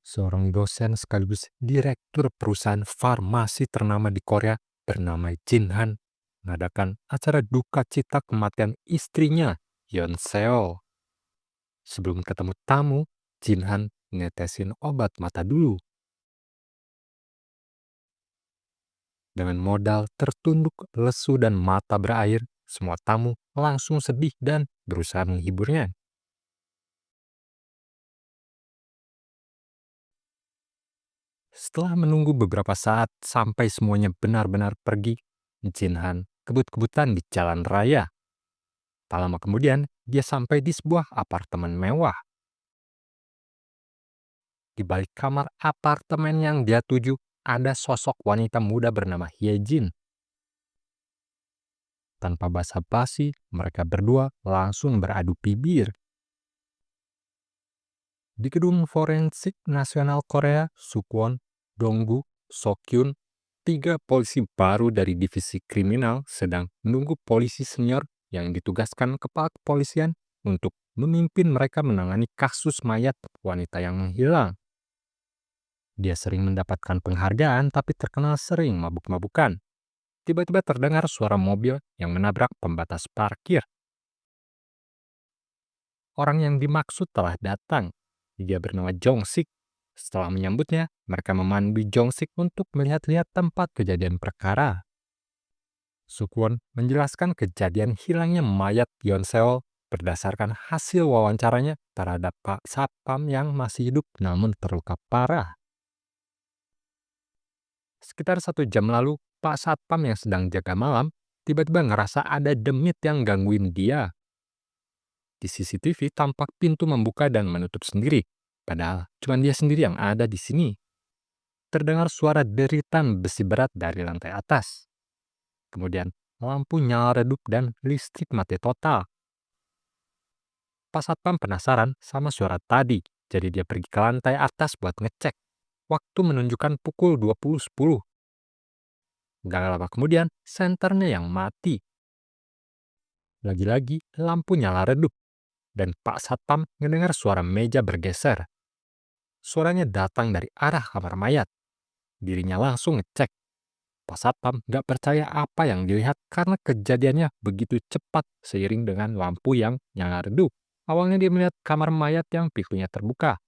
Seorang dosen sekaligus direktur perusahaan farmasi ternama di Korea bernama Jin Han mengadakan acara duka cita kematian istrinya, Yeon Seol. Sebelum ketemu tamu, Jin Han netesin obat mata dulu. Dengan modal tertunduk, lesu, dan mata berair, semua tamu langsung sedih dan berusaha menghiburnya. Setelah menunggu beberapa saat sampai semuanya benar-benar pergi, Jin Han kebut-kebutan di jalan raya. Tak lama kemudian, dia sampai di sebuah apartemen mewah. Di balik kamar apartemen yang dia tuju, ada sosok wanita muda bernama Hye Jin. Tanpa basa-basi, mereka berdua langsung beradu bibir. Di Gedung Forensik Nasional Korea, Sukwon, Donggu, Sokyun, tiga polisi baru dari divisi kriminal sedang menunggu polisi senior yang ditugaskan kepala kepolisian untuk memimpin mereka menangani kasus mayat wanita yang menghilang. Dia sering mendapatkan penghargaan tapi terkenal sering mabuk-mabukan. Tiba-tiba terdengar suara mobil yang menabrak pembatas parkir. Orang yang dimaksud telah datang. Dia bernama Jong-sik. Setelah menyambutnya, mereka memandu Jong-sik untuk melihat-lihat tempat kejadian perkara. Sukwon menjelaskan kejadian hilangnya mayat Yeon Seol berdasarkan hasil wawancaranya terhadap Pak Satpam yang masih hidup namun terluka parah. Sekitar 1 jam lalu, Pak Satpam yang sedang jaga malam tiba-tiba ngerasa ada demit yang gangguin dia. Di CCTV tampak pintu membuka dan menutup sendiri, padahal cuma dia sendiri yang ada di sini. Terdengar suara deritan besi berat dari lantai atas. Kemudian lampu nyala redup dan listrik mati total. Pak Satpam penasaran sama suara tadi, jadi dia pergi ke lantai atas buat ngecek. Waktu menunjukkan pukul 20.10. Gak lama kemudian, senternya yang mati. Lagi-lagi lampu nyala redup, dan Pak Satpam mendengar suara meja bergeser. Suaranya datang dari arah kamar mayat. Dirinya langsung ngecek. Pak Satpam gak percaya apa yang dilihat karena kejadiannya begitu cepat seiring dengan lampu yang nyala redup. Awalnya dia melihat kamar mayat yang pintunya terbuka.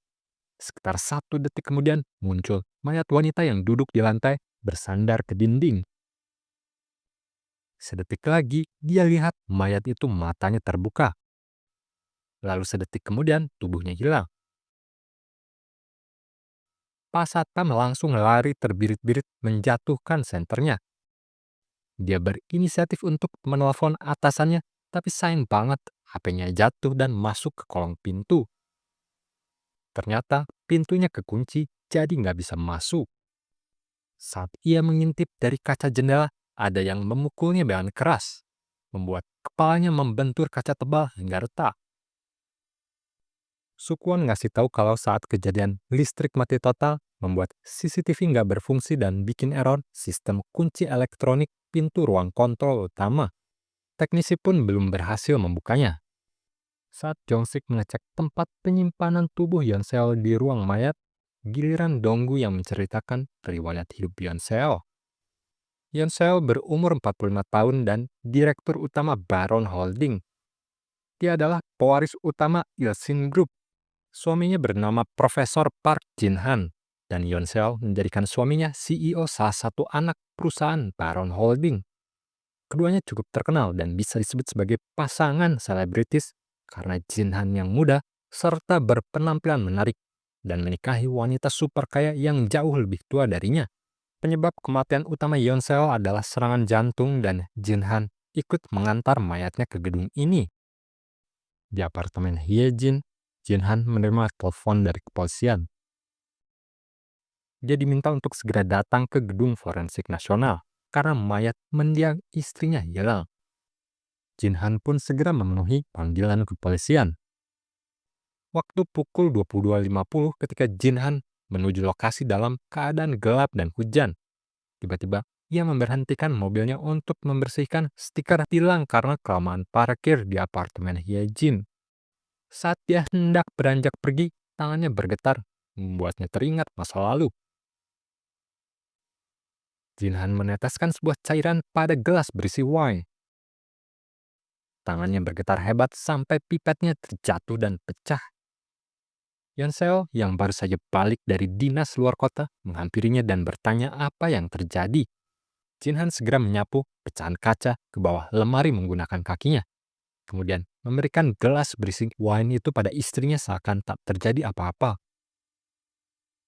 Sekitar 1 detik kemudian muncul mayat wanita yang duduk di lantai bersandar ke dinding. Sedetik lagi dia lihat mayat itu matanya terbuka. Lalu sedetik kemudian tubuhnya hilang. Pak Satpam langsung lari terbirit-birit menjatuhkan senternya. Dia berinisiatif untuk menelpon atasannya, tapi sayang banget HP-nya jatuh dan masuk ke kolong pintu. Ternyata pintunya kekunci, jadi nggak bisa masuk. Saat ia mengintip dari kaca jendela, ada yang memukulnya dengan keras, membuat kepalanya membentur kaca tebal hingga retak. Sukwon ngasih tahu kalau saat kejadian listrik mati total, membuat CCTV nggak berfungsi dan bikin error sistem kunci elektronik pintu ruang kontrol utama. Teknisi pun belum berhasil membukanya. Saat Jong-sik mengecek tempat penyimpanan tubuh Yeon Seol di ruang mayat, giliran Donggu yang menceritakan riwayat hidup Yeon Seol. Yeon Seol berumur 45 tahun dan direktur utama Baron Holding. Dia adalah pewaris utama Ilsin Group. Suaminya bernama Profesor Park Jin-han, dan Yeon Seol menjadikan suaminya CEO salah satu anak perusahaan Baron Holding. Keduanya cukup terkenal dan bisa disebut sebagai pasangan selebritis karena Jin-han yang muda serta berpenampilan menarik dan menikahi wanita super kaya yang jauh lebih tua darinya. Penyebab kematian utama Yeon Seol adalah serangan jantung dan Jin-han ikut mengantar mayatnya ke gedung ini. Di apartemen Hyejin, Jin-han menerima telepon dari kepolisian. Dia diminta untuk segera datang ke Gedung Forensik Nasional karena mayat mendiang istrinya hilang. Jin-han pun segera memenuhi panggilan kepolisian. Waktu pukul 22.50 ketika Jin-han menuju lokasi dalam keadaan gelap dan hujan. Tiba-tiba, ia memberhentikan mobilnya untuk membersihkan stiker tilang karena kelamaan parkir di apartemen Hyejin. Saat dia hendak beranjak pergi, tangannya bergetar, membuatnya teringat masa lalu. Jinhan meneteskan sebuah cairan pada gelas berisi wine. Tangannya bergetar hebat sampai pipetnya terjatuh dan pecah. Yonseo yang baru saja balik dari dinas luar kota menghampirinya dan bertanya apa yang terjadi. Jinhan segera menyapu pecahan kaca ke bawah lemari menggunakan kakinya. Kemudian memberikan gelas berisi wine itu pada istrinya seakan tak terjadi apa-apa.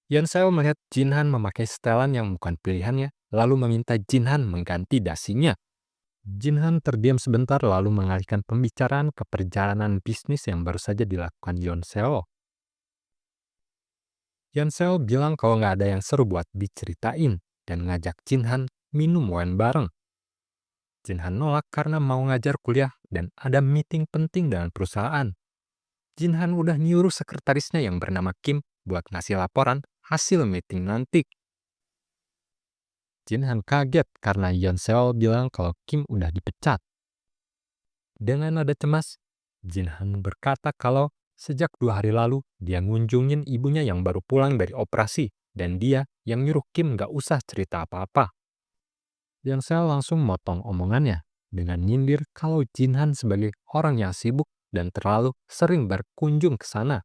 Yonseo melihat Jinhan memakai setelan yang bukan pilihannya, lalu meminta Jinhan mengganti dasinya. Jinhan terdiam sebentar lalu mengalihkan pembicaraan ke perjalanan bisnis yang baru saja dilakukan Yonseo. Yonseo bilang kalau nggak ada yang seru buat diceritain dan ngajak Jinhan minum wine bareng. Jinhan nolak karena mau ngajar kuliah dan ada meeting penting dengan perusahaan. Jinhan udah nyuruh sekretarisnya yang bernama Kim buat ngasih laporan hasil meeting nanti. Jinhan kaget karena Yonseo bilang kalau Kim udah dipecat. Dengan nada cemas, Jinhan berkata kalau sejak 2 hari lalu dia ngunjungin ibunya yang baru pulang dari operasi dan dia yang nyuruh Kim gak usah cerita apa-apa. Yonseo langsung motong omongannya dengan nyindir kalau Jinhan sebagai orang yang sibuk dan terlalu sering berkunjung ke sana.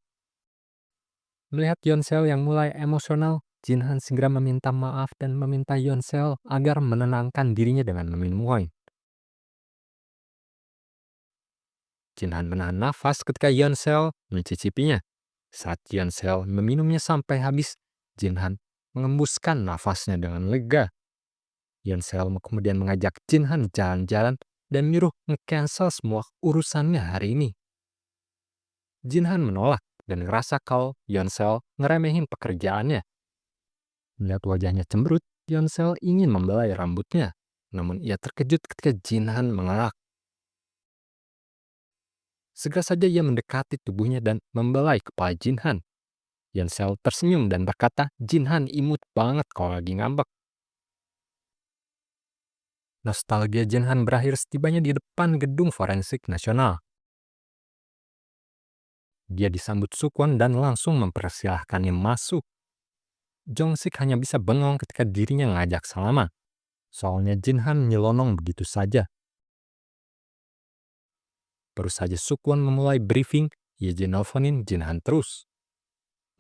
Melihat Yonseo yang mulai emosional, Jinhan segera meminta maaf dan meminta Yonseo agar menenangkan dirinya dengan meminum wine. Jinhan menahan nafas ketika Yonseo mencicipinya. Saat Yonseo meminumnya sampai habis, Jinhan mengembuskan nafasnya dengan lega. Yonseo kemudian mengajak Jinhan jalan-jalan dan nyuruh nge-cancel semua urusannya hari ini. Jinhan menolak dan ngerasa kalau Yonseo ngeremehin pekerjaannya. Melihat wajahnya cemberut, Yonseo ingin membelai rambutnya. Namun ia terkejut ketika Jinhan mengelak. Segera saja ia mendekati tubuhnya dan membelai kepala Jinhan. Yonseo tersenyum dan berkata, Jinhan imut banget kalau lagi ngambek. Nostalgia Jinhan berakhir setibanya di depan gedung forensik nasional. Dia disambut Sukwon dan langsung mempersilahkannya masuk. Jongsik hanya bisa bengong ketika dirinya ngajak salaman. Soalnya Jinhan nyelonong begitu saja. Baru saja Sukwon memulai briefing, ia nelfonin Jinhan terus.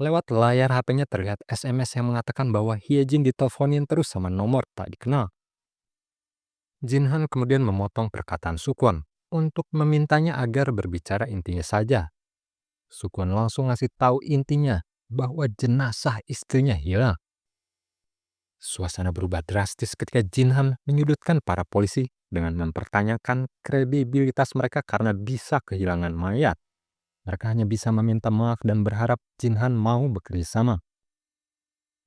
Lewat layar HP-nya terlihat SMS yang mengatakan bahwa Hyejin diteleponin terus sama nomor tak dikenal. Jinhan kemudian memotong perkataan Sukwon untuk memintanya agar berbicara intinya saja. Sukwon langsung ngasih tahu intinya bahwa jenazah istrinya hilang. Suasana berubah drastis ketika Jinhan menyudutkan para polisi dengan mempertanyakan kredibilitas mereka karena bisa kehilangan mayat. Mereka hanya bisa meminta maaf dan berharap Jinhan mau bekerja sama.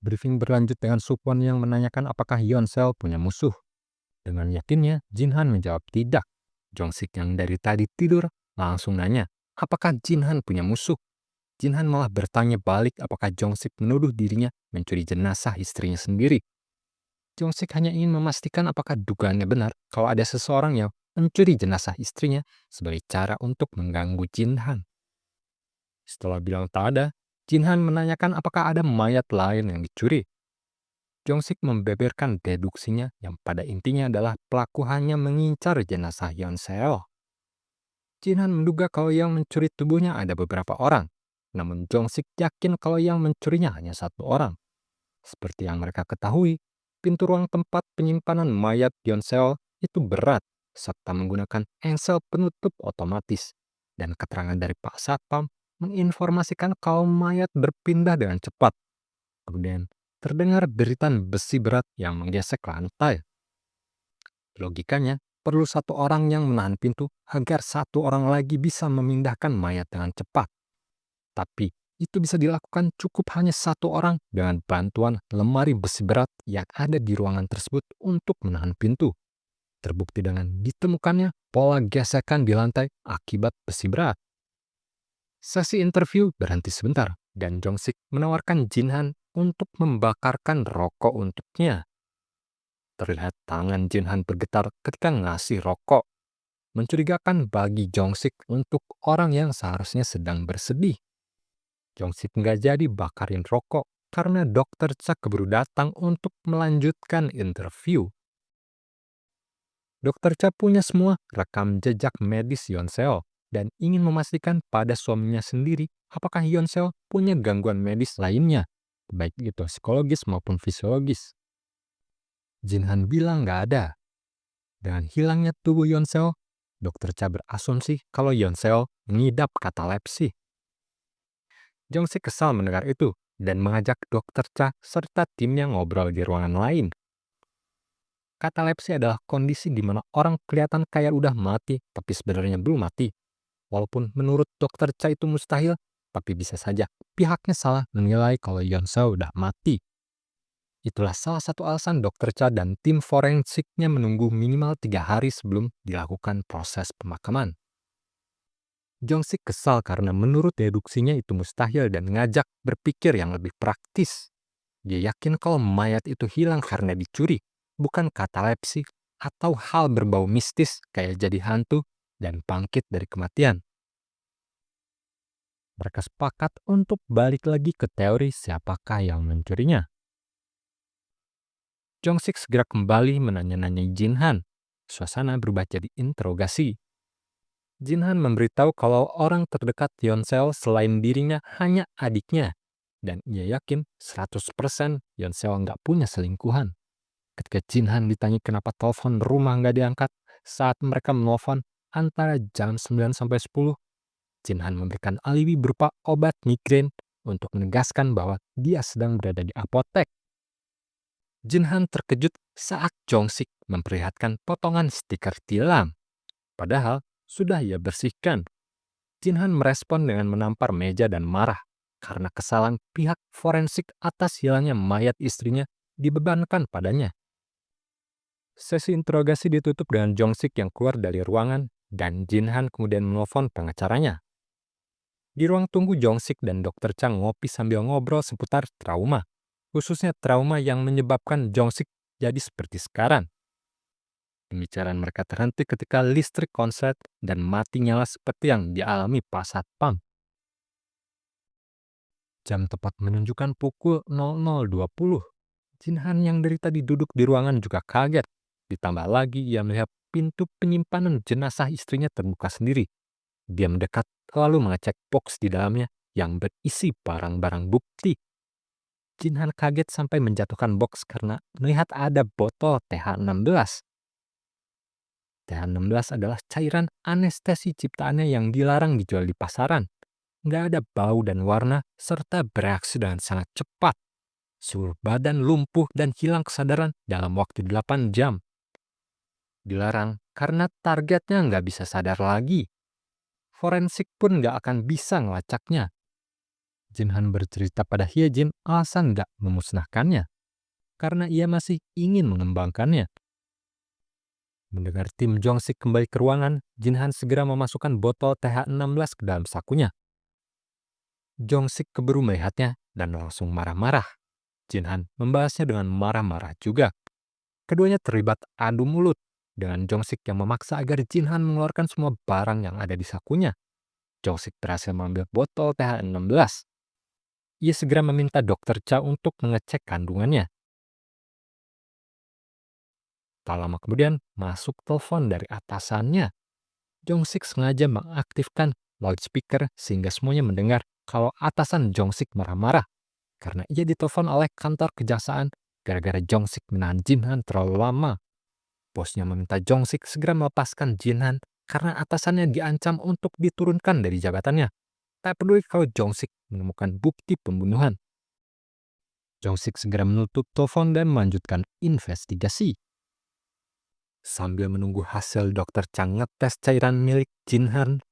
Briefing berlanjut dengan Sukwon yang menanyakan apakah Yonseo punya musuh. Dengan yakinnya, Jinhan menjawab tidak. Jongsik yang dari tadi tidur langsung nanya, apakah Jinhan punya musuh? Jinhan malah bertanya balik apakah Jongsik menuduh dirinya mencuri jenazah istrinya sendiri. Jongsik hanya ingin memastikan apakah dugaannya benar kalau ada seseorang yang mencuri jenazah istrinya sebagai cara untuk mengganggu Jinhan. Setelah bilang tak ada, Jinhan menanyakan apakah ada mayat lain yang dicuri. Jongsik membeberkan deduksinya yang pada intinya adalah pelaku hanya mengincar jenazah Yonseo. Jinhan menduga kalau yang mencuri tubuhnya ada beberapa orang, namun Jongsik yakin kalau yang mencurinya hanya satu orang. Seperti yang mereka ketahui, pintu ruang tempat penyimpanan mayat Yonseo itu berat serta menggunakan engsel penutup otomatis. Dan keterangan dari Pak Satpam menginformasikan kalau mayat berpindah dengan cepat. Kemudian terdengar deritan besi berat yang menggesek lantai. Logikanya, perlu satu orang yang menahan pintu agar satu orang lagi bisa memindahkan mayat dengan cepat. Tapi itu bisa dilakukan cukup hanya satu orang dengan bantuan lemari besi berat yang ada di ruangan tersebut untuk menahan pintu. Terbukti dengan ditemukannya pola gesekan di lantai akibat besi berat. Sesi interview berhenti sebentar dan Jongsik menawarkan Jinhan untuk membakarkan rokok untuknya. Terlihat tangan Jinhan bergetar ketika ngasih rokok. Mencurigakan bagi Jongsik untuk orang yang seharusnya sedang bersedih. Jong-sik nggak jadi bakarin rokok karena dokter Cha keburu datang untuk melanjutkan interview. Dokter Cha punya semua rekam jejak medis Yeon-seo dan ingin memastikan pada suaminya sendiri apakah Yeon-seo punya gangguan medis lainnya, baik itu psikologis maupun fisiologis. Jin-han bilang nggak ada. Dengan hilangnya tubuh Yeon-seo, dokter Cha berasumsi kalau Yeon-seo mengidap katalepsi. Jong-sik kesal mendengar itu dan mengajak dokter Cha serta timnya ngobrol di ruangan lain. Katalepsi adalah kondisi di mana orang kelihatan kayak udah mati, tapi sebenarnya belum mati. Walaupun menurut dokter Cha itu mustahil, tapi bisa saja pihaknya salah menilai kalau Yeon-seo udah mati. Itulah salah satu alasan dokter Cha dan tim forensiknya menunggu minimal 3 hari sebelum dilakukan proses pemakaman. Jong-sik kesal karena menurut deduksinya itu mustahil dan ngajak berpikir yang lebih praktis. Dia yakin kalau mayat itu hilang karena dicuri, bukan katalepsi atau hal berbau mistis kayak jadi hantu dan bangkit dari kematian. Mereka sepakat untuk balik lagi ke teori siapakah yang mencurinya. Jong-sik segera kembali menanya-nanyai Jin-han. Suasana berubah jadi interogasi. Jin-han memberitahu kalau orang terdekat Yeon-seo selain dirinya hanya adiknya. Dan ia yakin 100% Yeon-seo nggak punya selingkuhan. Ketika Jin-han ditanya kenapa telepon rumah nggak diangkat saat mereka menelpon antara jam 9 sampai 10, Jin-han memberikan alibi berupa obat migrain untuk menegaskan bahwa dia sedang berada di apotek. Jin-han terkejut saat Jong-sik memperlihatkan potongan stiker tilang. Padahal sudah ia bersihkan. Jin-han merespon dengan menampar meja dan marah karena kesalahan pihak forensik atas hilangnya mayat istrinya dibebankan padanya. Sesi interogasi ditutup dengan Jong-sik yang keluar dari ruangan dan Jin-han kemudian menelpon pengacaranya. Di ruang tunggu, Jong-sik dan Dr. Chang ngopi sambil ngobrol seputar trauma, khususnya trauma yang menyebabkan Jong-sik jadi seperti sekarang. Pembicaraan mereka terhenti ketika listrik konslet dan mati nyala seperti yang dialami Pak Satpam. Jam tepat menunjukkan pukul 00.20. Jin-han yang dari tadi duduk di ruangan juga kaget. Ditambah lagi ia melihat pintu penyimpanan jenazah istrinya terbuka sendiri. Dia mendekat lalu mengecek box di dalamnya yang berisi barang-barang bukti. Jin-han kaget sampai menjatuhkan box karena melihat ada botol TH16. TH16 adalah cairan anestesi ciptaannya yang dilarang dijual di pasaran. Nggak ada bau dan warna, serta bereaksi dengan sangat cepat. Seluruh badan lumpuh dan hilang kesadaran dalam waktu 8 jam. Dilarang karena targetnya nggak bisa sadar lagi. Forensik pun nggak akan bisa ngelacaknya. Jin-han bercerita pada Hyejin alasan nggak memusnahkannya, karena ia masih ingin mengembangkannya. Mendengar tim Jong-sik kembali ke ruangan, Jin-han segera memasukkan botol TH16 ke dalam sakunya. Jong-sik keburu melihatnya dan langsung marah-marah. Jin-han membalasnya dengan marah-marah juga. Keduanya terlibat adu mulut dengan Jong-sik yang memaksa agar Jin-han mengeluarkan semua barang yang ada di sakunya. Jong-sik berhasil mengambil botol TH16. Ia segera meminta dokter Cha untuk mengecek kandungannya. Tak lama kemudian, masuk telepon dari atasannya. Jong-sik sengaja mengaktifkan loudspeaker sehingga semuanya mendengar kalau atasan Jong-sik marah-marah karena ia ditelepon oleh kantor kejaksaan gara-gara Jong-sik menahan Jin-han terlalu lama. Bosnya meminta Jong-sik segera melepaskan Jin-han karena atasannya diancam untuk diturunkan dari jabatannya. Tak peduli kalau Jong-sik menemukan bukti pembunuhan. Jong-sik segera menutup telepon dan melanjutkan investigasi. Sambil menunggu hasil dokter Chang ngetes cairan milik Jin-han,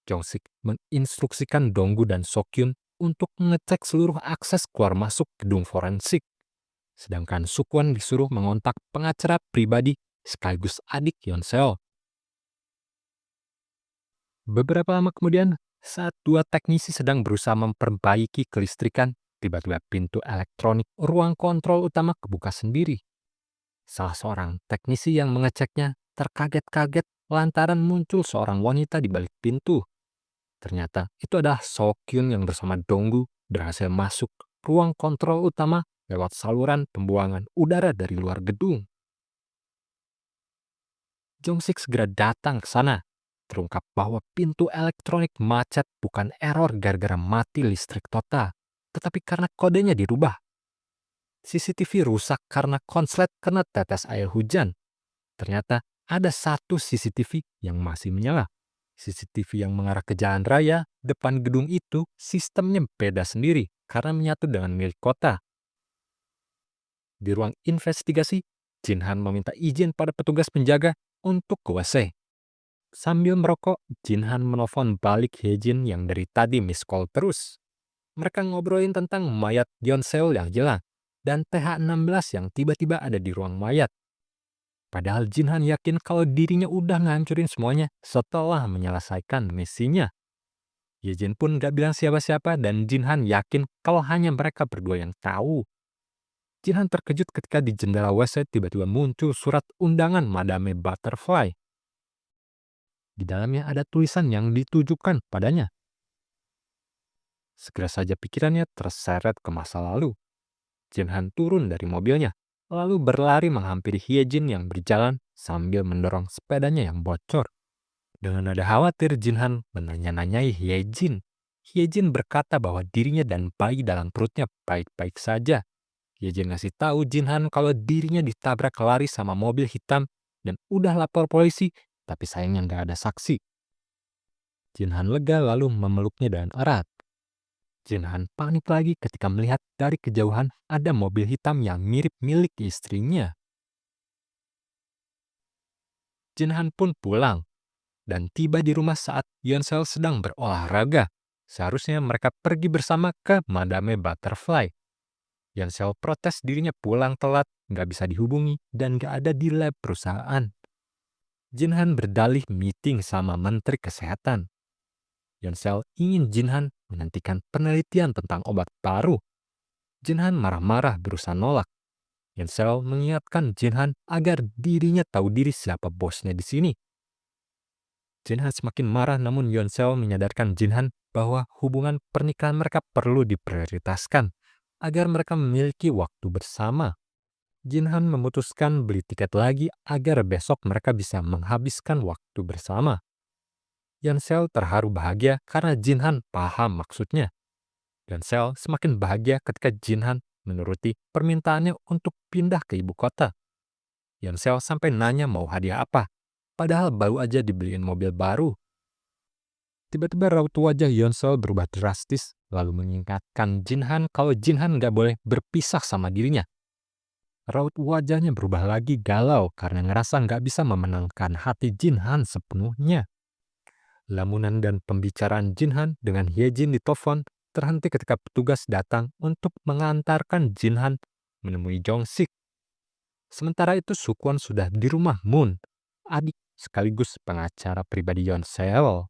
Jong-sik menginstruksikan Donggu dan Sokyun untuk mengecek seluruh akses keluar masuk gedung forensik. Sedangkan Sukwon disuruh mengontak pengacara pribadi sekaligus adik Yeon-seo. Beberapa lama kemudian, saat dua teknisi sedang berusaha memperbaiki kelistrikan, tiba-tiba pintu elektronik ruang kontrol utama kebuka sendiri. Salah seorang teknisi yang mengeceknya terkaget-kaget lantaran muncul seorang wanita di balik pintu. Ternyata itu adalah Sokyun yang bersama Donggu berhasil masuk ruang kontrol utama lewat saluran pembuangan udara dari luar gedung. Jongsik segera datang ke sana. Terungkap bahwa pintu elektronik macet bukan error gara-gara mati listrik total, tetapi karena kodenya dirubah. CCTV rusak karena konslet kena tetes air hujan. Ternyata ada satu CCTV yang masih menyala. CCTV yang mengarah ke jalan raya depan gedung itu sistemnya beda sendiri karena menyatu dengan milik kota. Di ruang investigasi, Jinhan meminta izin pada petugas penjaga untuk ke WC. Sambil merokok, Jinhan menelpon balik Hyejin yang dari tadi miss call terus. Mereka ngobrolin tentang mayat Yeonseo yang hilang dan TH-16 yang tiba-tiba ada di ruang mayat. Padahal Jinhan yakin kalau dirinya udah ngancurin semuanya setelah menyelesaikan misinya. Hyejin pun gak bilang siapa-siapa dan Jinhan yakin kalau hanya mereka berdua yang tahu. Jinhan terkejut ketika di jendela WC tiba-tiba muncul surat undangan Madame Butterfly. Di dalamnya ada tulisan yang ditujukan padanya. Segera saja pikirannya terseret ke masa lalu. Jinhan turun dari mobilnya, lalu berlari menghampiri Hyejin yang berjalan sambil mendorong sepedanya yang bocor. Dengan nada khawatir, Jinhan menanya-nanyai Hyejin. Hyejin berkata bahwa dirinya dan bayi dalam perutnya baik-baik saja. Hyejin ngasih tahu Jinhan kalau dirinya ditabrak lari sama mobil hitam dan udah lapor polisi, tapi sayangnya nggak ada saksi. Jinhan lega lalu memeluknya dengan erat. Jinhan panik lagi ketika melihat dari kejauhan ada mobil hitam yang mirip milik istrinya. Jinhan pun pulang dan tiba di rumah saat Yeonseo sedang berolahraga. Seharusnya mereka pergi bersama ke Madame Butterfly. Yeonseo protes dirinya pulang telat, nggak bisa dihubungi, dan nggak ada di lab perusahaan. Jinhan berdalih meeting sama Menteri Kesehatan. Yeonseo ingin Jinhan menghentikan penelitian tentang obat baru. Jinhan marah-marah berusaha nolak. Yeonseo mengingatkan Jinhan agar dirinya tahu diri siapa bosnya di sini. Jinhan semakin marah namun Yeonseo menyadarkan Jinhan bahwa hubungan pernikahan mereka perlu diprioritaskan agar mereka memiliki waktu bersama. Jinhan memutuskan beli tiket lagi agar besok mereka bisa menghabiskan waktu bersama. Yeonseo terharu bahagia karena Jinhan paham maksudnya. Yeonseo semakin bahagia ketika Jinhan menuruti permintaannya untuk pindah ke ibu kota. Yeonseo sampai nanya mau hadiah apa, padahal baru aja dibeliin mobil baru. Tiba-tiba raut wajah Yeonseo berubah drastis, lalu mengingatkan Jinhan kalau Jinhan nggak boleh berpisah sama dirinya. Raut wajahnya berubah lagi galau karena ngerasa nggak bisa memenangkan hati Jinhan sepenuhnya. Lamunan dan pembicaraan Jinhan dengan Hyejin di telepon terhenti ketika petugas datang untuk mengantarkan Jinhan menemui Jongsik. Sementara itu Sukwon sudah di rumah Moon, adik sekaligus pengacara pribadi Yeonseo.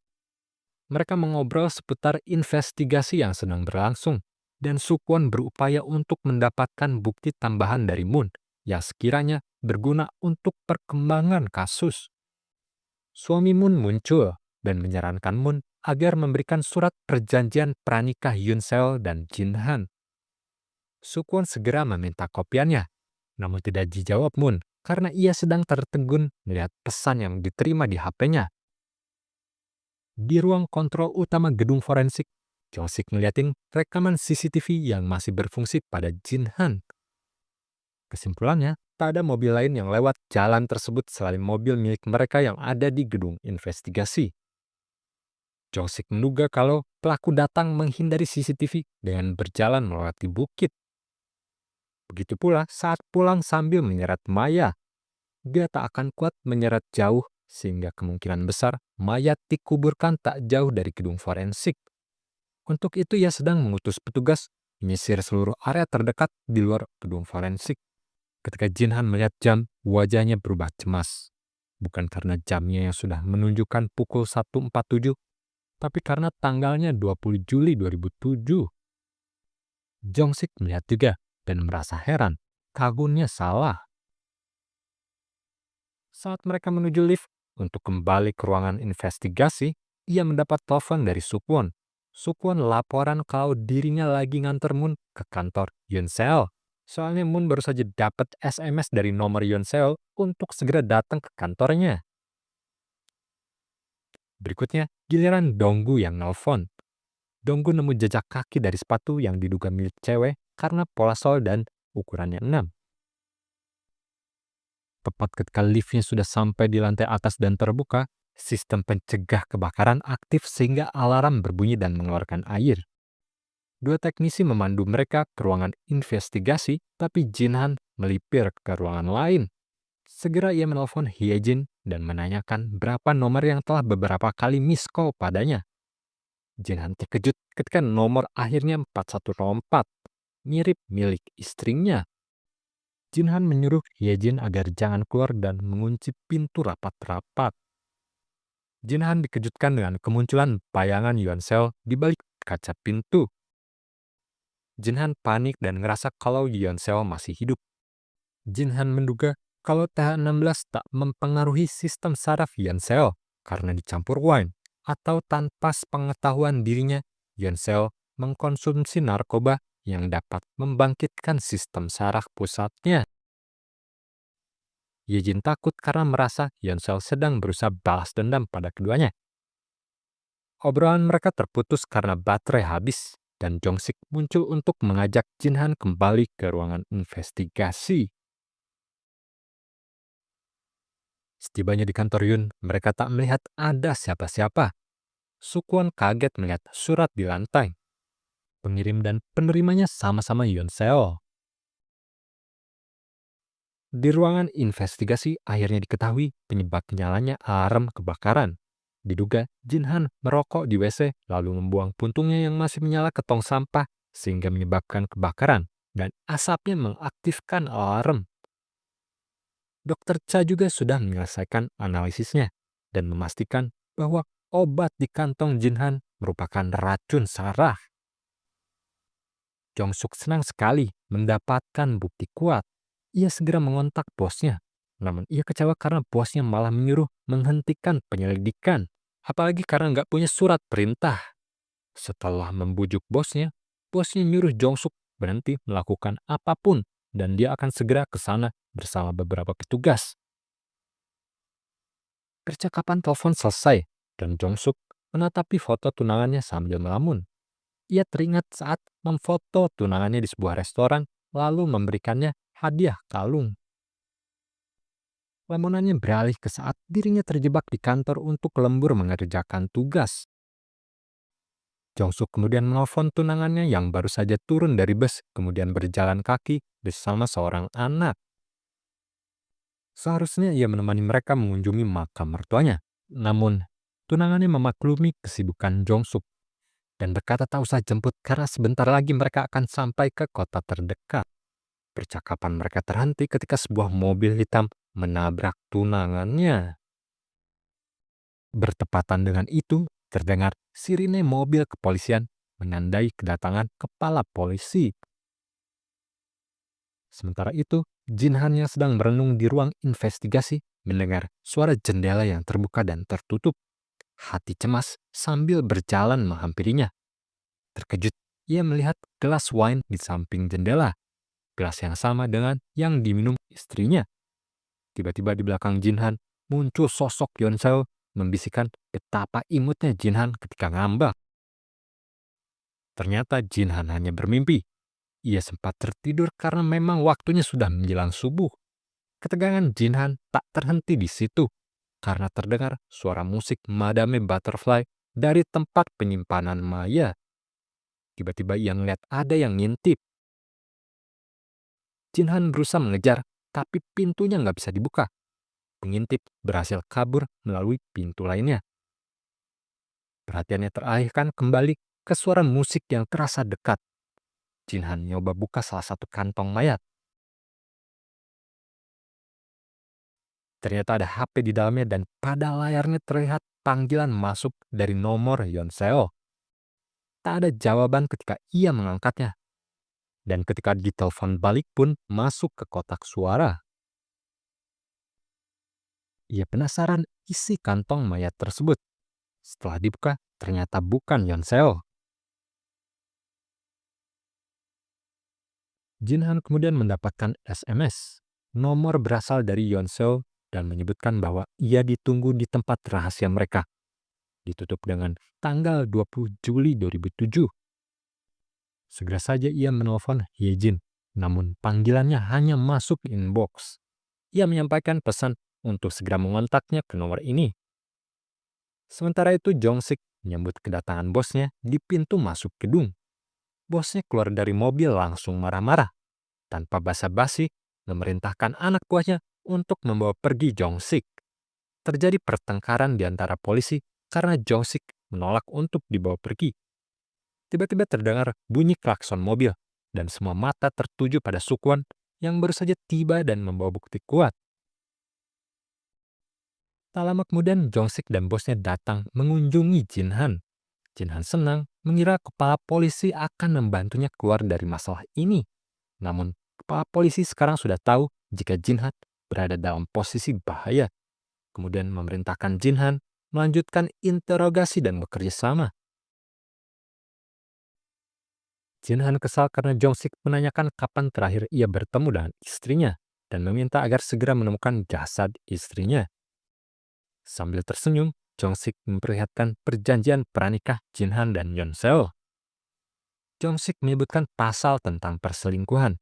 Mereka mengobrol seputar investigasi yang sedang berlangsung, dan Sukwon berupaya untuk mendapatkan bukti tambahan dari Moon yang sekiranya berguna untuk perkembangan kasus. Suami Moon muncul dan menyarankan Moon agar memberikan surat perjanjian pranikah Yoon Seo dan Jin Han. Sukwon segera meminta kopiannya, namun tidak dijawab Moon karena ia sedang tertegun melihat pesan yang diterima di HP-nya. Di ruang kontrol utama gedung forensik, Jongsik ngeliatin rekaman CCTV yang masih berfungsi pada Jin Han. Kesimpulannya, tak ada mobil lain yang lewat jalan tersebut selain mobil milik mereka yang ada di gedung investigasi. Jongsik menduga kalau pelaku datang menghindari CCTV dengan berjalan melewati bukit. Begitu pula saat pulang sambil menyeret Maya. Dia tak akan kuat menyeret jauh sehingga kemungkinan besar mayat dikuburkan tak jauh dari gedung forensik. Untuk itu ia sedang mengutus petugas menyisir seluruh area terdekat di luar gedung forensik. Ketika Jinhan melihat jam, wajahnya berubah cemas. Bukan karena jamnya yang sudah menunjukkan pukul 1.47, tapi karena tanggalnya 20 Juli 2007. Jongsik melihat juga dan merasa heran, tahunnya salah. Saat mereka menuju lift untuk kembali ke ruangan investigasi, ia mendapat telepon dari Sukwon. Sukwon laporan kalau dirinya lagi nganter Moon ke kantor Yunseo. Soalnya Moon baru saja dapat SMS dari nomor Yunseo untuk segera datang ke kantornya. Berikutnya, giliran Donggu yang nelpon. Donggu nemu jejak kaki dari sepatu yang diduga milik cewek karena pola sol dan ukurannya 6. Tepat ketika liftnya sudah sampai di lantai atas dan terbuka, sistem pencegah kebakaran aktif sehingga alarm berbunyi dan mengeluarkan air. Dua teknisi memandu mereka ke ruangan investigasi, tapi Jinhan melipir ke ruangan lain. Segera ia menelpon Hyejin dan menanyakan berapa nomor yang telah beberapa kali miss call padanya. Jinhan terkejut ketika nomor akhirnya 4104, mirip milik istrinya. Jinhan menyuruh Hyejin agar jangan keluar dan mengunci pintu rapat-rapat. Jinhan dikejutkan dengan kemunculan bayangan Yuanseo di balik kaca pintu. Jinhan panik dan ngerasa kalau Yuanseo masih hidup. Jinhan menduga kalau TH16 tak mempengaruhi sistem saraf Yuanseo karena dicampur wine, atau tanpa sepengetahuan dirinya, Yuanseo mengkonsumsi narkoba yang dapat membangkitkan sistem saraf pusatnya. Yejin takut karena merasa Yuanseo sedang berusaha balas dendam pada keduanya. Obrolan mereka terputus karena baterai habis, dan Jongsik muncul untuk mengajak Jinhan kembali ke ruangan investigasi. Setibanya di kantor Yun, mereka tak melihat ada siapa-siapa. Sukwon kaget melihat surat di lantai. Pengirim dan penerimanya sama-sama Yoon Seo. Di ruangan investigasi akhirnya diketahui penyebab nyalanya alarm kebakaran. Diduga Jinhan merokok di WC lalu membuang puntungnya yang masih menyala ke tong sampah sehingga menyebabkan kebakaran dan asapnya mengaktifkan alarm. Dokter Cha juga sudah menyelesaikan analisisnya dan memastikan bahwa obat di kantong Jinhan merupakan racun saraf. Jongsuk senang sekali mendapatkan bukti kuat. Ia segera mengontak bosnya. Namun ia kecewa karena bosnya malah menyuruh menghentikan penyelidikan. Apalagi karena nggak punya surat perintah. Setelah membujuk bosnya nyuruh Jongsuk berhenti melakukan apapun dan dia akan segera ke sana bersama beberapa petugas. Percakapan telepon selesai dan Jongsuk menatapi foto tunangannya sambil melamun. Ia teringat saat memfoto tunangannya di sebuah restoran lalu memberikannya hadiah kalung. Lamunannya beralih ke saat dirinya terjebak di kantor untuk lembur mengerjakan tugas. Jongsuk kemudian menelpon tunangannya yang baru saja turun dari bus kemudian berjalan kaki bersama seorang anak. Seharusnya ia menemani mereka mengunjungi makam mertuanya. Namun, tunangannya memaklumi kesibukan Jongsuk dan berkata tak usah jemput karena sebentar lagi mereka akan sampai ke kota terdekat. Percakapan mereka terhenti ketika sebuah mobil hitam menabrak tunangannya. Bertepatan dengan itu, terdengar sirine mobil kepolisian menandai kedatangan kepala polisi. Sementara itu, Jinhan yang sedang merenung di ruang investigasi mendengar suara jendela yang terbuka dan tertutup. Hati cemas sambil berjalan menghampirinya. Terkejut, ia melihat gelas wine di samping jendela. Gelas yang sama dengan yang diminum istrinya. Tiba-tiba di belakang Jinhan muncul sosok Yeonseo membisikkan betapa imutnya Jinhan ketika ngambek. Ternyata Jinhan hanya bermimpi. Ia sempat tertidur karena memang waktunya sudah menjelang subuh. Ketegangan Jinhan tak terhenti di situ karena terdengar suara musik Madame Butterfly dari tempat penyimpanan Maya. Tiba-tiba ia melihat ada yang ngintip. Jinhan berusaha mengejar, tapi pintunya nggak bisa dibuka. Pengintip berhasil kabur melalui pintu lainnya. Perhatiannya teralihkan kembali ke suara musik yang terasa dekat. Jinhan nyoba buka salah satu kantong mayat. Ternyata ada HP di dalamnya dan pada layarnya terlihat panggilan masuk dari nomor Yeonseo. Tak ada jawaban ketika ia mengangkatnya. Dan ketika ditelepon balik pun masuk ke kotak suara. Ia penasaran isi kantong mayat tersebut. Setelah dibuka, ternyata bukan Yonseo. Jinhan kemudian mendapatkan SMS. Nomor berasal dari Yonseo dan menyebutkan bahwa ia ditunggu di tempat rahasia mereka. Ditutup dengan tanggal 20 Juli 2007. Segera saja ia menelpon Hyejin, namun panggilannya hanya masuk inbox. Ia menyampaikan pesan untuk segera mengontaknya ke nomor ini. Sementara itu Jongsik menyambut kedatangan bosnya di pintu masuk gedung. Bosnya keluar dari mobil langsung marah-marah. Tanpa basa-basi, memerintahkan anak buahnya untuk membawa pergi Jongsik. Terjadi pertengkaran di antara polisi karena Jongsik menolak untuk dibawa pergi. Tiba-tiba terdengar bunyi klakson mobil, dan semua mata tertuju pada Sukwon yang baru saja tiba dan membawa bukti kuat. Tak lama kemudian Jongsik dan bosnya datang mengunjungi Jinhan. Jinhan senang mengira kepala polisi akan membantunya keluar dari masalah ini. Namun, kepala polisi sekarang sudah tahu jika Jinhan berada dalam posisi bahaya. Kemudian memerintahkan Jinhan melanjutkan interogasi dan bekerja sama. Jinhan kesal karena Jongsik menanyakan kapan terakhir ia bertemu dengan istrinya dan meminta agar segera menemukan jasad istrinya. Sambil tersenyum, Jongsik memperlihatkan perjanjian pranikah Jinhan dan Yonseo. Jongsik menyebutkan pasal tentang perselingkuhan.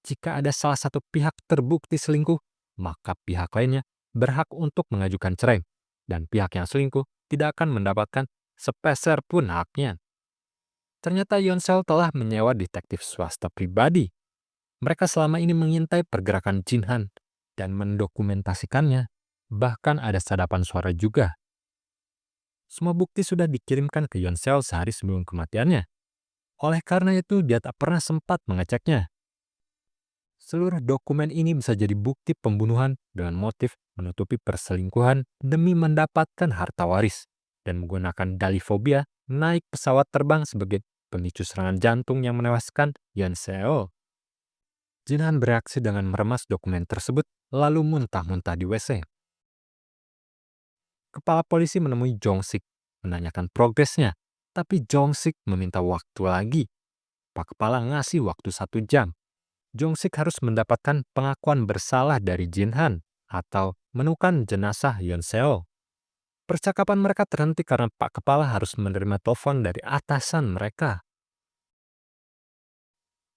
Jika ada salah satu pihak terbukti selingkuh, maka pihak lainnya berhak untuk mengajukan cerai, dan pihak yang selingkuh tidak akan mendapatkan sepeser pun haknya. Ternyata Yonseo telah menyewa detektif swasta pribadi. Mereka selama ini mengintai pergerakan Jinhan dan mendokumentasikannya. Bahkan ada sadapan suara juga. Semua bukti sudah dikirimkan ke Yonseo sehari sebelum kematiannya. Oleh karena itu, dia tak pernah sempat mengeceknya. Seluruh dokumen ini bisa jadi bukti pembunuhan dengan motif menutupi perselingkuhan demi mendapatkan harta waris dan menggunakan dalih fobia naik pesawat terbang sebagai pemicu serangan jantung yang menewaskan Yonseo. Jinhan bereaksi dengan meremas dokumen tersebut lalu muntah-muntah di WC. Kepala polisi menemui Jongsik, menanyakan progresnya, tapi Jongsik meminta waktu lagi. Pak Kepala ngasih waktu 1 jam. Jongsik harus mendapatkan pengakuan bersalah dari Jinhan atau menemukan jenazah Yonseo. Percakapan mereka terhenti karena Pak Kepala harus menerima telepon dari atasan mereka.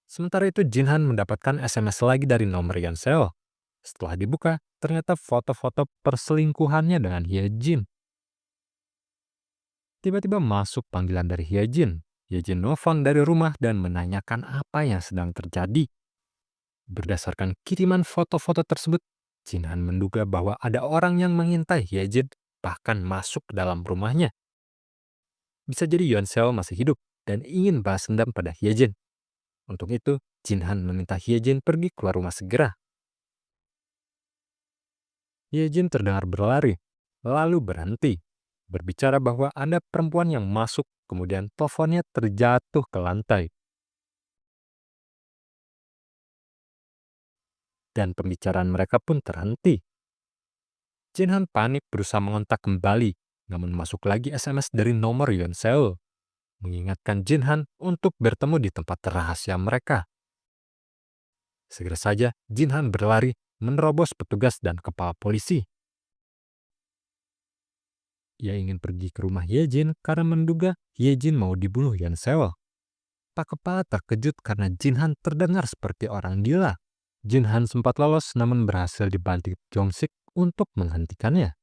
Sementara itu Jinhan mendapatkan SMS lagi dari nomor Yonseo. Setelah dibuka, ternyata foto-foto perselingkuhannya dengan Hyejin. Tiba-tiba masuk panggilan dari Hyejin. Hyejin nelfon dari rumah dan menanyakan apa yang sedang terjadi. Berdasarkan kiriman foto-foto tersebut, Jinhan menduga bahwa ada orang yang mengintai Hyejin bahkan masuk ke dalam rumahnya. Bisa jadi Yonseo masih hidup dan ingin balas dendam pada Hyejin. Untuk itu, Jinhan meminta Hyejin pergi keluar rumah segera. Hyejin terdengar berlari, lalu berhenti. Berbicara bahwa ada perempuan yang masuk, kemudian teleponnya terjatuh ke lantai. Dan pembicaraan mereka pun terhenti. Jinhan panik berusaha mengontak kembali, namun masuk lagi SMS dari nomor Yonseo, mengingatkan Jinhan untuk bertemu di tempat rahasia mereka. Segera saja, Jinhan berlari menerobos petugas dan kepala polisi. Ia ingin pergi ke rumah Hyejin karena menduga Hyejin mau dibunuh Yonseo. Pak Kepala terkejut karena Jinhan terdengar seperti orang gila. Jinhan sempat lolos namun berhasil dibantu Jongsik untuk menghentikannya.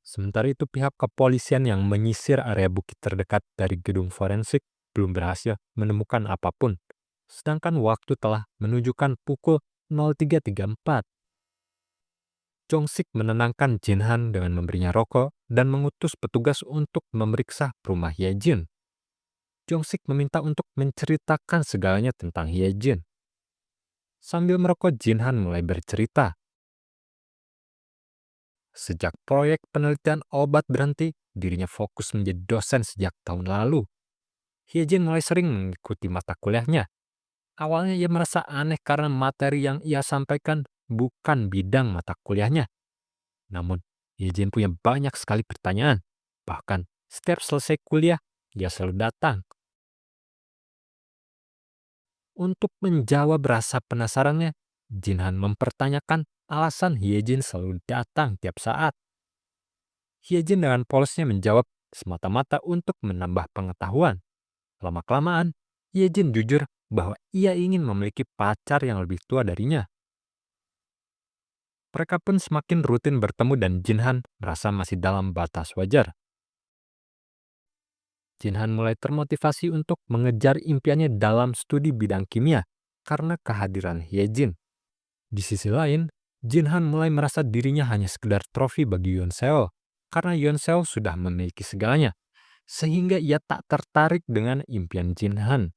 Sementara itu pihak kepolisian yang menyisir area bukit terdekat dari gedung forensik belum berhasil menemukan apapun. Sedangkan waktu telah menunjukkan pukul 03.34. Jongsik menenangkan Jinhan dengan memberinya rokok dan mengutus petugas untuk memeriksa rumah Hyejin. Jongsik meminta untuk menceritakan segalanya tentang Hyejin. Sambil merokok, Jinhan mulai bercerita. Sejak proyek penelitian obat berhenti, dirinya fokus menjadi dosen sejak tahun lalu. Hyejin mulai sering mengikuti mata kuliahnya. Awalnya ia merasa aneh karena materi yang ia sampaikan bukan bidang mata kuliahnya. Namun, Ye-jin punya banyak sekali pertanyaan. Bahkan setiap selesai kuliah, dia selalu datang. Untuk menjawab rasa penasarannya, Jinhan mempertanyakan alasan Hyejin selalu datang tiap saat. Hyejin dengan polosnya menjawab semata-mata untuk menambah pengetahuan. Lama-kelamaan, Hyejin jujur bahwa ia ingin memiliki pacar yang lebih tua darinya. Mereka pun semakin rutin bertemu dan Jinhan merasa masih dalam batas wajar. Jinhan mulai termotivasi untuk mengejar impiannya dalam studi bidang kimia karena kehadiran Hyejin. Di sisi lain, Jinhan mulai merasa dirinya hanya sekedar trofi bagi Yeonseo karena Yeonseo sudah memiliki segalanya, sehingga ia tak tertarik dengan impian Jinhan.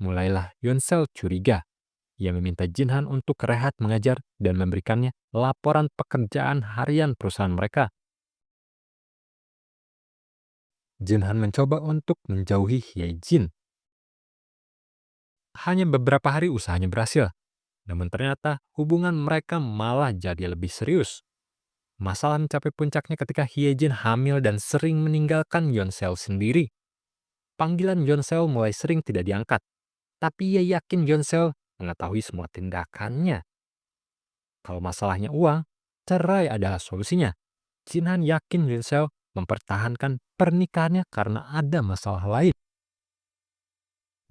Mulailah Yeonseo curiga. Ia meminta Jinhan untuk rehat mengajar dan memberikannya laporan pekerjaan harian perusahaan mereka. Jinhan mencoba untuk menjauhi Hyejin. Hanya beberapa hari usahanya berhasil, namun ternyata hubungan mereka malah jadi lebih serius. Masalah mencapai puncaknya ketika Hyejin hamil dan sering meninggalkan Yeonseo sendiri. Panggilan Yeonseo mulai sering tidak diangkat, tapi ia yakin Yeonseo mengetahui semua tindakannya. Kalau masalahnya uang, cerai adalah solusinya. Jinhan yakin Yeonseo mempertahankan pernikahannya karena ada masalah lain.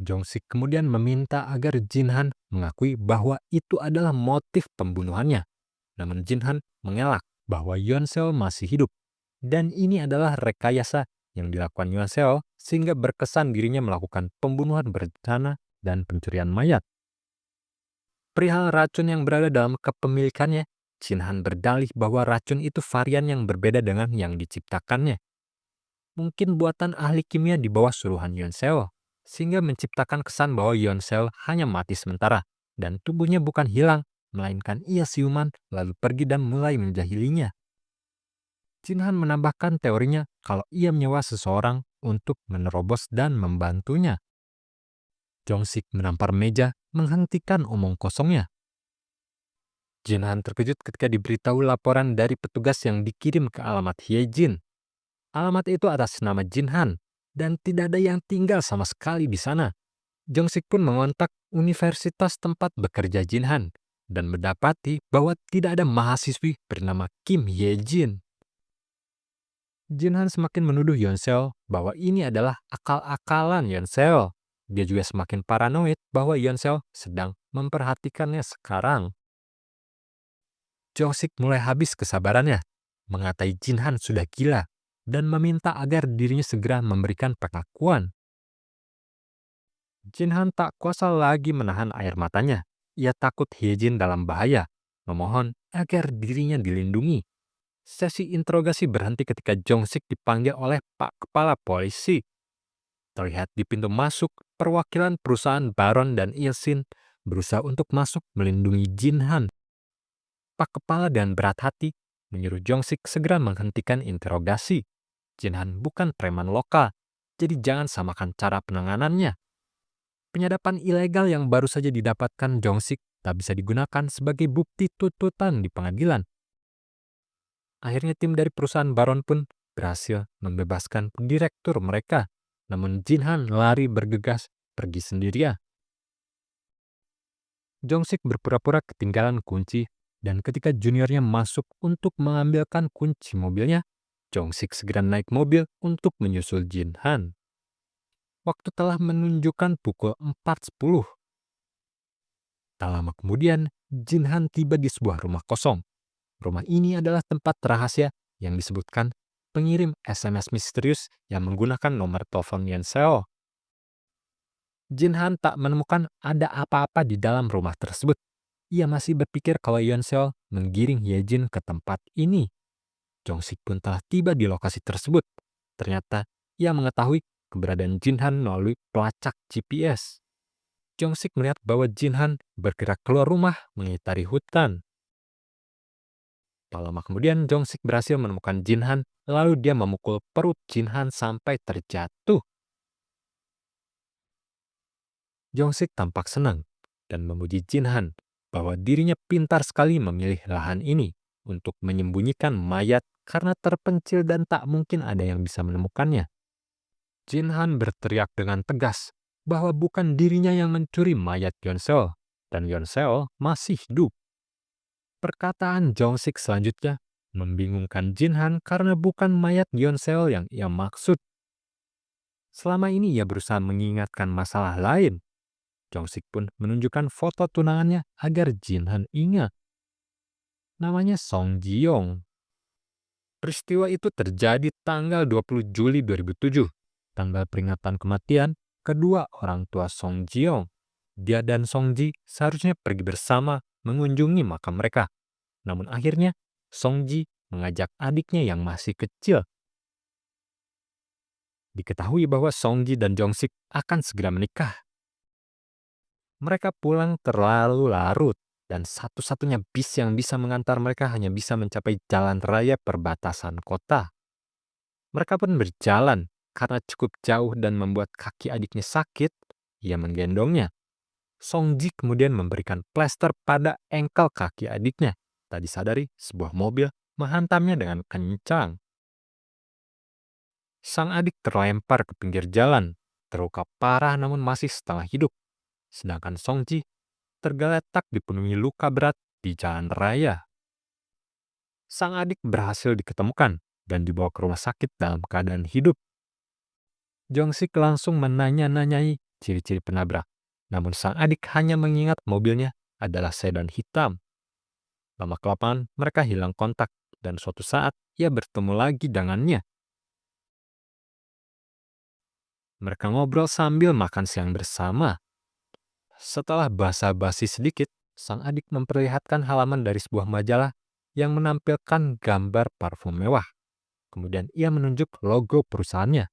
Jongsik kemudian meminta agar Jinhan mengakui bahwa itu adalah motif pembunuhannya. Namun Jinhan mengelak bahwa Yeonseo masih hidup. Dan ini adalah rekayasa yang dilakukan Yeonseo sehingga berkesan dirinya melakukan pembunuhan berencana dan pencurian mayat. Perihal racun yang berada dalam kepemilikannya, Jinhan berdalih bahwa racun itu varian yang berbeda dengan yang diciptakannya. Mungkin buatan ahli kimia di bawah suruhan Yeonseo, sehingga menciptakan kesan bahwa Yeonseo hanya mati sementara, dan tubuhnya bukan hilang, melainkan ia siuman lalu pergi dan mulai menjahilinya. Jinhan menambahkan teorinya kalau ia menyewa seseorang untuk menerobos dan membantunya. Jongsik menampar meja menghentikan omong kosongnya. Jinhan terkejut ketika diberitahu laporan dari petugas yang dikirim ke alamat Hyejin. Alamat itu atas nama Jinhan, dan tidak ada yang tinggal sama sekali di sana. Jongsik pun mengontak universitas tempat bekerja Jinhan, dan mendapati bahwa tidak ada mahasiswi bernama Kim Hyejin. Jinhan semakin menuduh Yeonseo bahwa ini adalah akal-akalan Yeonseo. Dia juga semakin paranoid bahwa Yeonseo sedang memperhatikannya sekarang. Jongsik mulai habis kesabarannya, mengatai Jinhan sudah gila, dan meminta agar dirinya segera memberikan pengakuan. Jinhan tak kuasa lagi menahan air matanya. Ia takut Hyejin dalam bahaya, memohon agar dirinya dilindungi. Sesi interogasi berhenti ketika Jongsik dipanggil oleh Pak Kepala Polisi. Terlihat di pintu masuk, perwakilan perusahaan Baron dan Ilsin berusaha untuk masuk melindungi Jinhan. Pak Kepala dan berat hati menyuruh Jongsik segera menghentikan interogasi. Jinhan bukan preman lokal, jadi jangan samakan cara penanganannya. Penyadapan ilegal yang baru saja didapatkan Jongsik tak bisa digunakan sebagai bukti tuntutan di pengadilan. Akhirnya tim dari perusahaan Baron pun berhasil membebaskan direktur mereka. Namun Jinhan lari bergegas pergi sendirian. Jongsik berpura-pura ketinggalan kunci dan ketika juniornya masuk untuk mengambilkan kunci mobilnya, Jongsik segera naik mobil untuk menyusul Jinhan. Waktu telah menunjukkan pukul 4.10. Tak lama kemudian, Jinhan tiba di sebuah rumah kosong. Rumah ini adalah tempat rahasia yang disebutkan pengirim SMS misterius yang menggunakan nomor telepon Yeonseo. Jinhan tak menemukan ada apa-apa di dalam rumah tersebut. Ia masih berpikir kalau Yeonseo menggiring Hyejin ke tempat ini. Jongsik pun telah tiba di lokasi tersebut. Ternyata ia mengetahui keberadaan Jinhan melalui pelacak GPS. Jongsik melihat bahwa Jinhan bergerak keluar rumah mengitari hutan. Tak lama kemudian Jongsik berhasil menemukan Jinhan, lalu dia memukul perut Jinhan sampai terjatuh. Jongsik tampak senang dan memuji Jinhan bahwa dirinya pintar sekali memilih lahan ini. untuk menyembunyikan mayat karena terpencil dan tak mungkin ada yang bisa menemukannya. Jinhan berteriak dengan tegas bahwa bukan dirinya yang mencuri mayat Yonseo, dan Yonseo masih hidup. Perkataan Jongsik selanjutnya membingungkan Jinhan karena bukan mayat Yonseo yang ia maksud. Selama ini ia berusaha mengingatkan masalah lain. Jongsik pun menunjukkan foto tunangannya agar Jinhan ingat. Namanya Song Ji-yong. Peristiwa itu terjadi tanggal 20 Juli 2007, tanggal peringatan kematian kedua orang tua Song Ji-yong. Dia dan Song Ji seharusnya pergi bersama mengunjungi makam mereka. Namun akhirnya, Song Ji mengajak adiknya yang masih kecil. Diketahui bahwa Song Ji dan Jong Sik akan segera menikah. Mereka pulang terlalu larut, dan satu-satunya bis yang bisa mengantar mereka hanya bisa mencapai jalan raya perbatasan kota. Mereka pun berjalan karena cukup jauh dan membuat kaki adiknya sakit. Ia menggendongnya. Song Ji kemudian memberikan plester pada engkel kaki adiknya. Tak disadari, sebuah mobil menghantamnya dengan kencang. Sang adik terlempar ke pinggir jalan, terluka parah namun masih setengah hidup. Sedangkan Song Ji tergeletak dipenuhi luka berat di jalan raya. Sang adik berhasil diketemukan dan dibawa ke rumah sakit dalam keadaan hidup. Jong Sik langsung menanya-nanyai ciri-ciri penabrak. Namun sang adik hanya mengingat mobilnya adalah sedan hitam. Lama-kelamaan mereka hilang kontak dan suatu saat ia bertemu lagi dengannya. Mereka ngobrol sambil makan siang bersama. Setelah basa-basi sedikit, sang adik memperlihatkan halaman dari sebuah majalah yang menampilkan gambar parfum mewah. Kemudian ia menunjuk logo perusahaannya.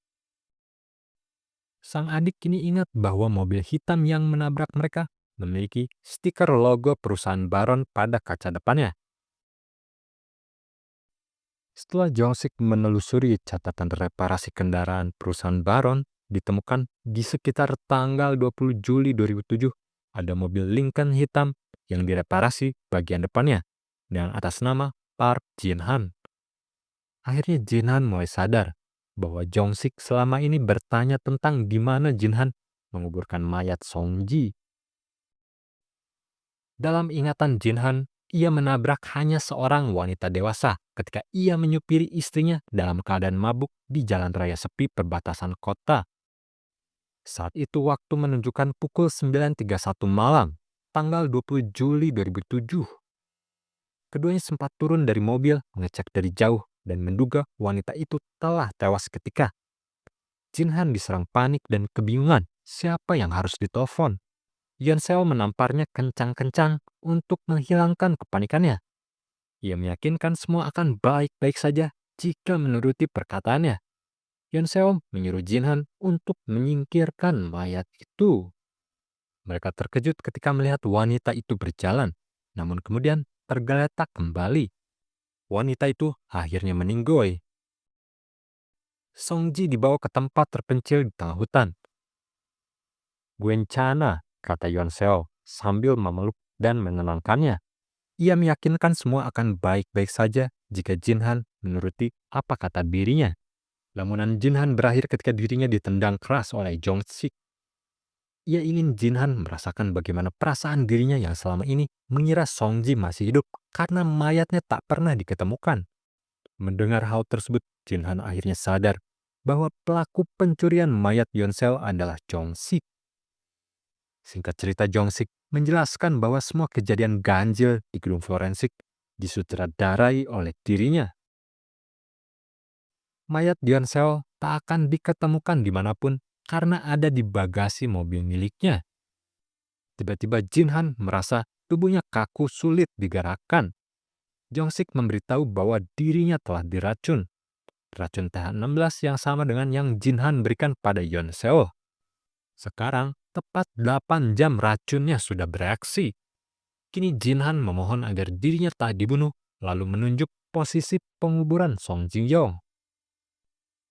Sang adik kini ingat bahwa mobil hitam yang menabrak mereka memiliki stiker logo perusahaan Baron pada kaca depannya. Setelah Jongsik menelusuri catatan reparasi kendaraan perusahaan Baron, ditemukan di sekitar tanggal 20 Juli 2007 ada mobil Lincoln hitam yang direparasi bagian depannya dengan atas nama Park Jin-han. Akhirnya Jin-han mulai sadar bahwa Jongsik selama ini bertanya tentang di mana Jin-han menguburkan mayat Song Ji. Dalam ingatan Jin-han, ia menabrak hanya seorang wanita dewasa ketika ia menyupiri istrinya dalam keadaan mabuk di jalan raya sepi perbatasan kota. Saat itu waktu menunjukkan pukul 9.31 malam, tanggal 20 Juli 2007. Keduanya sempat turun dari mobil, mengecek dari jauh, dan menduga wanita itu telah tewas seketika. Jin-han diserang panik dan kebingungan siapa yang harus ditelepon. Yonseo menamparnya kencang-kencang untuk menghilangkan kepanikannya. Ia meyakinkan semua akan baik-baik saja jika menuruti perkataannya. Yonseo menyuruh Jinhan untuk menyingkirkan mayat itu. Mereka terkejut ketika melihat wanita itu berjalan, namun kemudian tergeletak kembali. Wanita itu akhirnya meninggoy. Song Ji dibawa ke tempat terpencil di tengah hutan. "Gwencana," kata Yonseo sambil memeluk dan menenangkannya. Ia meyakinkan semua akan baik-baik saja jika Jinhan menuruti apa kata dirinya. Lamunan Jinhan berakhir ketika dirinya ditendang keras oleh Jong Sik. Ia ingin Jinhan merasakan bagaimana perasaan dirinya yang selama ini mengira Song Ji masih hidup karena mayatnya tak pernah diketemukan. Mendengar hal tersebut, Jinhan akhirnya sadar bahwa pelaku pencurian mayat Yonseo adalah Jong Sik. Singkat cerita, Jong Sik menjelaskan bahwa semua kejadian ganjil di gedung forensik disutradarai oleh dirinya. Mayat Yonseo tak akan diketemukan dimanapun karena ada di bagasi mobil miliknya. Tiba-tiba Jinhan merasa tubuhnya kaku sulit digerakkan. Jong Sik memberitahu bahwa dirinya telah diracun. Racun TH16 yang sama dengan yang Jinhan berikan pada Yonseo. Sekarang, tepat 8 jam racunnya sudah bereaksi. Kini Jinhan memohon agar dirinya tak dibunuh, lalu menunjuk posisi penguburan Song Ji-yong.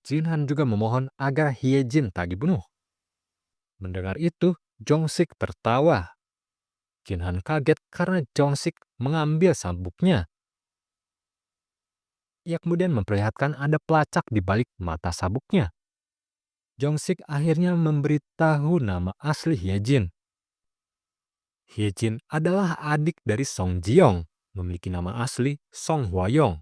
Jinhan juga memohon agar Hye-jin tak dibunuh. Mendengar itu, Jong Sik tertawa. Jinhan kaget karena Jong Sik mengambil sabuknya. Ia kemudian memperlihatkan ada pelacak di balik mata sabuknya. Jong-sik akhirnya memberitahu nama asli Hyejin. Hyejin adalah adik dari Song Jiong, memiliki nama asli Song Hwayong.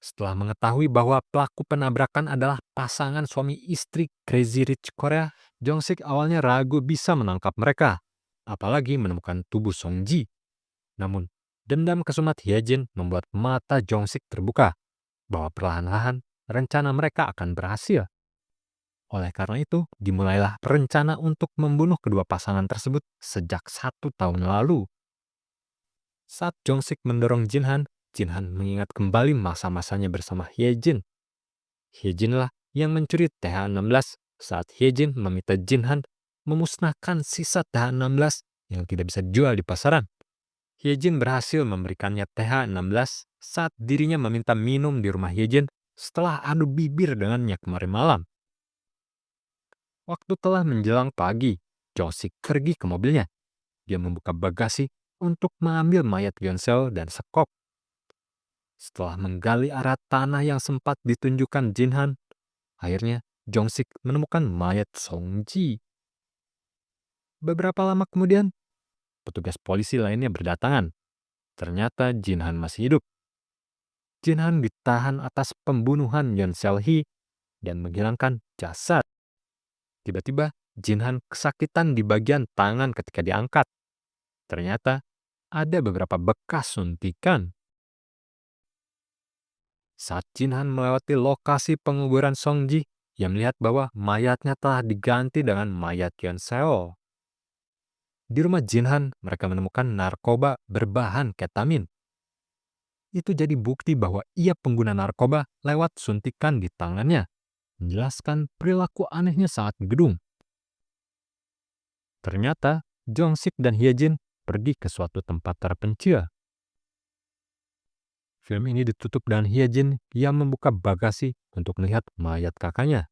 Setelah mengetahui bahwa pelaku penabrakan adalah pasangan suami istri Crazy Rich Korea, Jong-sik awalnya ragu bisa menangkap mereka, apalagi menemukan tubuh Song Ji. Namun, dendam kesumat Hyejin membuat mata Jong-sik terbuka bahwa perlahan-lahan rencana mereka akan berhasil. Oleh karena itu, dimulailah rencana untuk membunuh kedua pasangan tersebut sejak 1 tahun lalu. Saat Jong-sik mendorong Jinhan, Jinhan mengingat kembali masa-masanya bersama Hyejin. Hyejinlah yang mencuri TH-16 saat Hyejin meminta Jinhan memusnahkan sisa TH-16 yang tidak bisa dijual di pasaran. Hyejin berhasil memberikannya TH-16 saat dirinya meminta minum di rumah Hyejin setelah adu bibir dengannya kemarin malam. Waktu telah menjelang pagi, Jong-sik pergi ke mobilnya. Dia membuka bagasi untuk mengambil mayat Yeonseo dan sekop. Setelah menggali area tanah yang sempat ditunjukkan Jinhan, akhirnya Jong-sik menemukan mayat Song Ji. Beberapa lama kemudian, petugas polisi lainnya berdatangan. Ternyata Jinhan masih hidup. Jinhan ditahan atas pembunuhan Yeon Seol-hee dan menghilangkan jasad. Tiba-tiba, Jinhan kesakitan di bagian tangan ketika diangkat. Ternyata, ada beberapa bekas suntikan. Saat Jinhan melewati lokasi penguburan Song Ji, ia melihat bahwa mayatnya telah diganti dengan mayat Yeon Seol. Di rumah Jinhan, mereka menemukan narkoba berbahan ketamin. Itu jadi bukti bahwa ia pengguna narkoba lewat suntikan di tangannya, menjelaskan perilaku anehnya saat di gedung. Ternyata, Jong-sik dan Hyejin pergi ke suatu tempat terpencil. Film ini ditutup dengan Hyejin yang membuka bagasi untuk melihat mayat kakaknya.